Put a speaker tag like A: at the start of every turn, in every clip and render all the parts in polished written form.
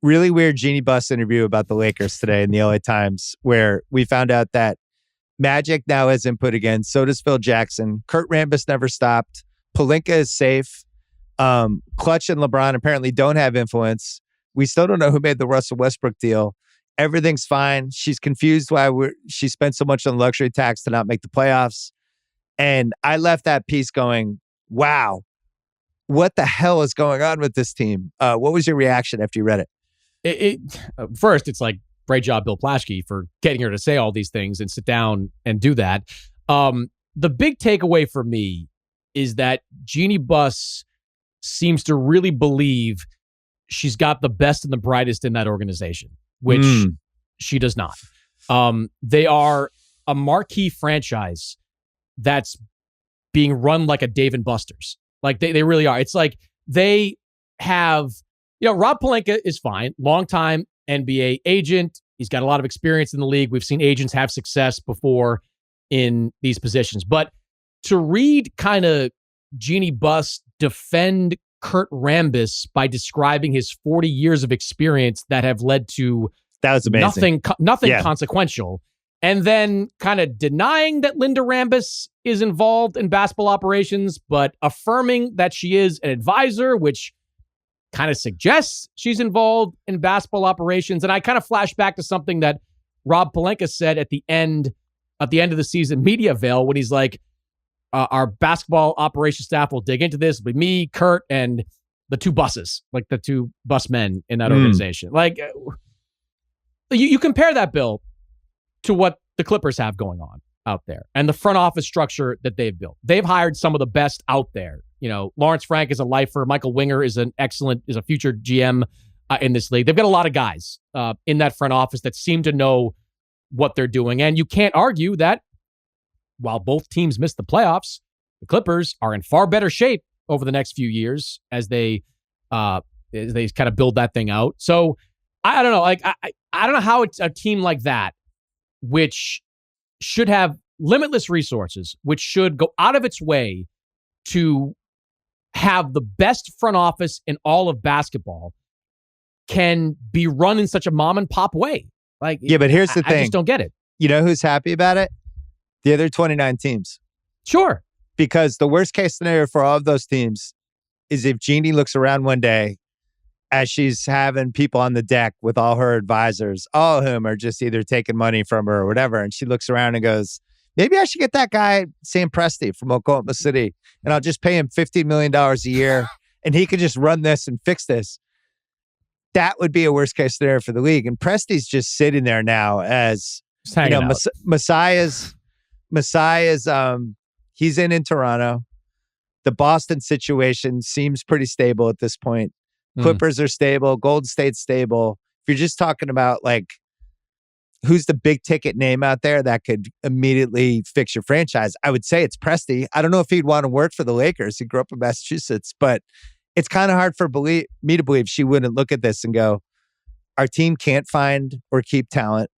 A: really weird Jeanie Buss interview about the Lakers today in the LA Times, where we found out that Magic now has input again. So does Phil Jackson. Kurt Rambis never stopped. Pelinka is safe. Clutch and LeBron apparently don't have influence. We still don't know who made the Russell Westbrook deal. Everything's fine. She's confused why she spent so much on luxury tax to not make the playoffs. And I left that piece going, wow, what the hell is going on with this team? What was your reaction after you read it?
B: First, it's like, great job, Bill Plaschke, for getting her to say all these things and sit down and do that. The big takeaway for me is that Jeanie Buss seems to really believe she's got the best and the brightest in that organization, which she does not. They are a marquee franchise that's being run like a Dave & Buster's. Like they really are. It's like they have, Rob Pelinka is fine. Longtime NBA agent. He's got a lot of experience in the league. We've seen agents have success before in these positions. But to read kind of Jeanie Buss defend Kurt Rambis by describing his 40 years of experience that have led to
A: that was amazing.
B: nothing consequential, and then kind of denying that Linda Rambis is involved in basketball operations, but affirming that she is an advisor, which kind of suggests she's involved in basketball operations. And I kind of flash back to something that Rob Pelinka said at the end of the season media veil when he's like, our basketball operations staff will dig into this. It'll be me, Kurt, and the two buses, like the two bus men in that organization. Like, you compare that, Bill, to what the Clippers have going on out there and the front office structure that they've built. They've hired some of the best out there. Lawrence Frank is a lifer. Michael Winger is a future GM in this league. They've got a lot of guys in that front office that seem to know what they're doing. And you can't argue that while both teams missed the playoffs, the Clippers are in far better shape over the next few years as they kind of build that thing out. So I don't know. Like I don't know how it's a team like that, which should have limitless resources, which should go out of its way to have the best front office in all of basketball, can be run in such a mom and pop way. Like,
A: yeah, but here's the thing.
B: I just don't get it.
A: You know who's happy about it? The other 29 teams.
B: Sure.
A: Because the worst case scenario for all of those teams is if Jeanie looks around one day as she's having people on the deck with all her advisors, all of whom are just either taking money from her or whatever. And she looks around and goes, maybe I should get that guy, Sam Presti from Oklahoma City, and I'll just pay him $15 million a year and he could just run this and fix this. That would be a worst case scenario for the league. And Presti's just sitting there now as, Messiah's, he's in Toronto. The Boston situation seems pretty stable at this point. Clippers are stable. Golden State's stable. If you're just talking about like, who's the big ticket name out there that could immediately fix your franchise, I would say it's Presti. I don't know if he'd want to work for the Lakers. He grew up in Massachusetts, but it's kind of hard for me to believe she wouldn't look at this and go, our team can't find or keep talent.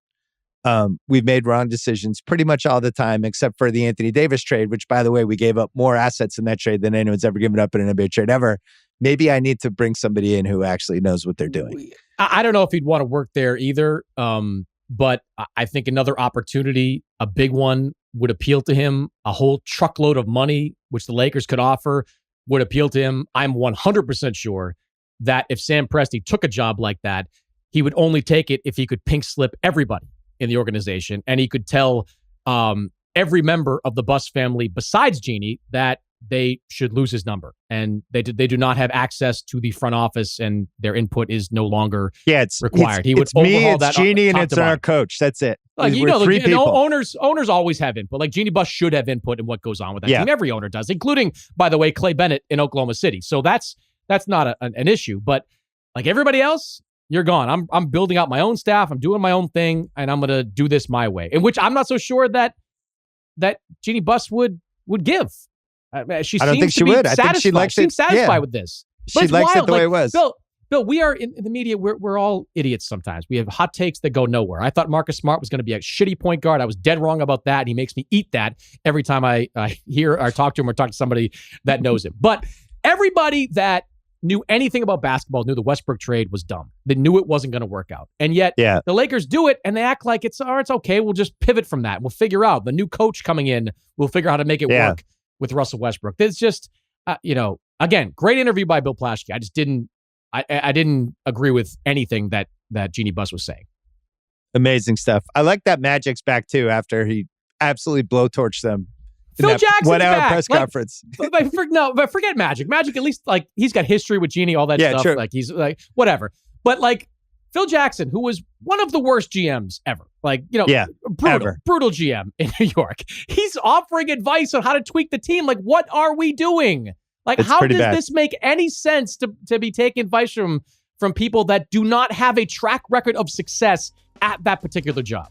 A: We've made wrong decisions pretty much all the time, except for the Anthony Davis trade, which, by the way, we gave up more assets in that trade than anyone's ever given up in an NBA trade ever. Maybe I need to bring somebody in who actually knows what they're doing.
B: I don't know if he'd want to work there either. But I think another opportunity, a big one, would appeal to him. A whole truckload of money, which the Lakers could offer, would appeal to him. I'm 100% sure that if Sam Presti took a job like that, he would only take it if he could pink slip everybody in the organization. And he could tell every member of the Buss family besides Jeanie that they should lose his number. And they do not have access to the front office, and their input is no longer required. He would overhaul that.
A: It's Jeanie and it's our coach. That's it.
B: Like, owners always have input. Like Jeanie Buss should have input in what goes on with that team. Every owner does, including, by the way, Clay Bennett in Oklahoma City. So that's not an issue. But like everybody else, you're gone. I'm building out my own staff. I'm doing my own thing, and I'm going to do this my way. In which I'm not so sure that Jeanie Buss would give. I don't think she would. I think she likes it. Seems satisfied with this.
A: She likes it the way it was.
B: Bill, we are in the media. We're all idiots sometimes. We have hot takes that go nowhere. I thought Marcus Smart was going to be a shitty point guard. I was dead wrong about that. And he makes me eat that every time I hear or talk to him or talk to somebody that knows him. But everybody that knew anything about basketball knew the Westbrook trade was dumb. They knew it wasn't going to work out. And yet the Lakers do it and they act like it's okay. We'll just pivot from that. We'll figure out the new coach coming in. We'll figure out how to make it work with Russell Westbrook. It's just, again, great interview by Bill Plaschke. I just didn't agree with anything that Jeanie Buss was saying.
A: Amazing stuff. I like that Magic's back too after he absolutely blowtorched them.
B: Phil Jackson's
A: 1 hour
B: back.
A: press conference.
B: But forget Magic. Magic, at least, like, he's got history with Jeanie, all that stuff. True. Like, he's like, whatever. But, like, Phil Jackson, who was one of the worst GMs ever, brutal GM in New York, he's offering advice on how to tweak the team. Like, what are we doing? Like, how does this make any sense to be taking advice from people that do not have a track record of success at that particular job?